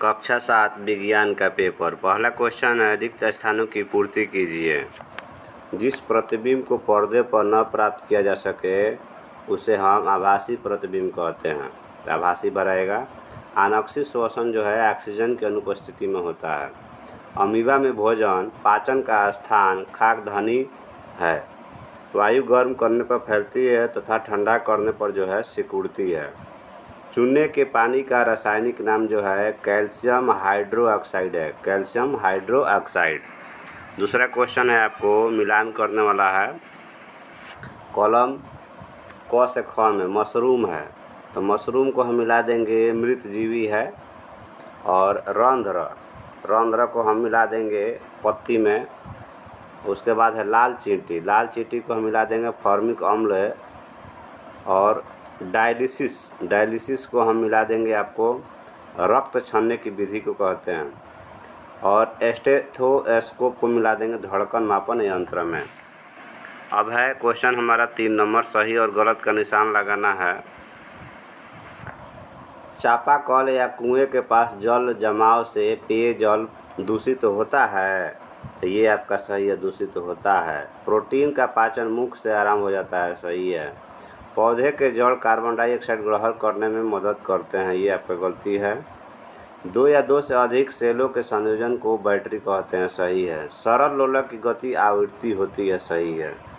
कक्षा 7 विज्ञान का पेपर। पहला क्वेश्चन है, रिक्त स्थानों की पूर्ति कीजिए। जिस प्रतिबिंब को पर्दे पर न प्राप्त किया जा सके उसे हम आभासी प्रतिबिंब कहते हैं। तो आभासी बनाएगा। अनाक्षिक श्वसन जो है ऑक्सीजन की अनुपस्थिति में होता है। अमीबा में भोजन पाचन का स्थान खाद्यान्नी है। वायु गर्म करने पर फैलती है तथा ठंडा करने पर जो है सिकुड़ती है। चूने के पानी का रासायनिक नाम जो है कैल्शियम हाइड्रोक्साइड है, कैल्शियम हाइड्रोक्साइड। दूसरा क्वेश्चन है आपको मिलान करने वाला है। कॉलम क से ख में मशरूम है, तो मशरूम को हम मिला देंगे मृत जीवी है। और रंध्र को हम मिला देंगे पत्ती में। उसके बाद है लाल चींटी को हम मिला देंगे फॉर्मिक अम्ल है। और डायलिसिस को हम मिला देंगे आपको रक्त छानने की विधि को कहते हैं। और स्टेथोस्कोप को मिला देंगे धड़कन मापन यंत्र में। अब है क्वेश्चन हमारा 3 नंबर, सही और गलत का निशान लगाना है। चापाकल या कुएं के पास जल जमाव से पेयजल दूषित होता है, तो ये आपका सही है, दूषित होता है। प्रोटीन का पाचन मुख से आराम हो जाता है, सही है। पौधे के जड़ कार्बन डाइऑक्साइड ग्रहण करने में मदद करते हैं, ये आपका गलती है। 2 या 2 से अधिक सेलों के संयोजन को बैटरी कहते हैं, सही है। सरल लोलक की गति आवृत्ति होती है, सही है।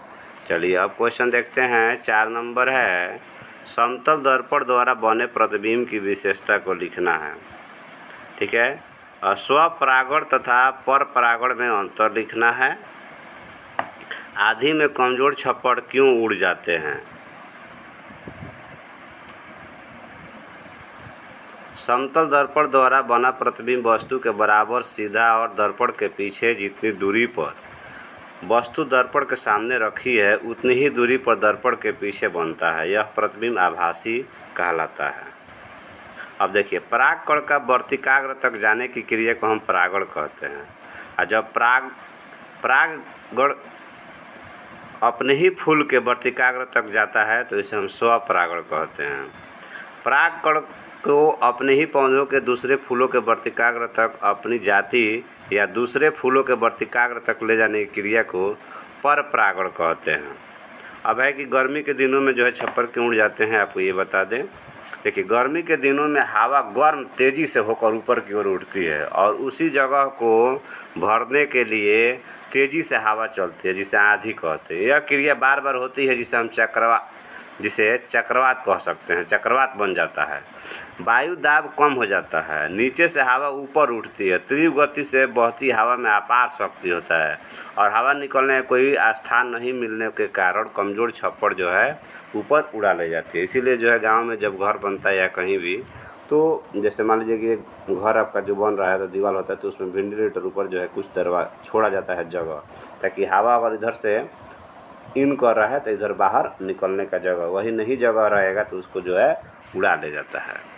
चलिए अब क्वेश्चन देखते हैं। 4 नंबर है, समतल दर्पण द्वारा बने प्रतिबिंब की विशेषता को लिखना है। ठीक है। स्वपरागण तथा पर परागण में अंतर लिखना है। आधी में कमजोर छप्पड़ क्यों उड़ जाते हैं। समतल दर्पण द्वारा बना प्रतिबिंब वस्तु के बराबर सीधा और दर्पण के पीछे जितनी दूरी पर वस्तु दर्पण के सामने रखी है उतनी ही दूरी पर दर्पण के पीछे बनता है। यह प्रतिबिंब आभासी कहलाता है। अब देखिए, परागकण का वर्तिकाग्र तक जाने की क्रिया को हम परागण कहते हैं। और जब परागकण अपने ही फूल के वर्तिकाग्र तक जाता है तो इसे हम स्वपरागण कहते हैं। परागकण को अपने ही पौधों के दूसरे फूलों के वर्तिकाग्र तक अपनी जाति या दूसरे फूलों के वर्तिकाग्र तक ले जाने की क्रिया को परपरागण कहते हैं। अब है कि गर्मी के दिनों में जो है छप्पर क्यों उड़ जाते हैं, आपको ये बता दें। देखिए, गर्मी के दिनों में हवा गर्म तेज़ी से होकर ऊपर की ओर उठती है और उसी जगह को भरने के लिए तेज़ी से हवा चलती है, जिसे आंधी कहते हैं। यह क्रिया बार बार होती है जिसे चक्रवात कह सकते हैं, चक्रवात बन जाता है। वायु दाब कम हो जाता है, नीचे से हवा ऊपर उठती है। तीव्र गति से बहती हवा में अपार शक्ति होता है और हवा निकलने का कोई स्थान नहीं मिलने के कारण कमज़ोर छप्पड़ जो है ऊपर उड़ा ले जाती है। इसीलिए जो है गांव में जब घर बनता है या कहीं भी, तो जैसे मान लीजिए कि घर आपका जो बन रहा है तो दीवार होता है, तो उसमें वेंटिलेटर ऊपर जो है कुछ दरवाज़ा छोड़ा जाता है जगह, ताकि हवा अगर इधर से इन कर रहा है तो इधर बाहर निकलने का जगह, वही नहीं जगह रहेगा तो उसको जो है उड़ा ले जाता है।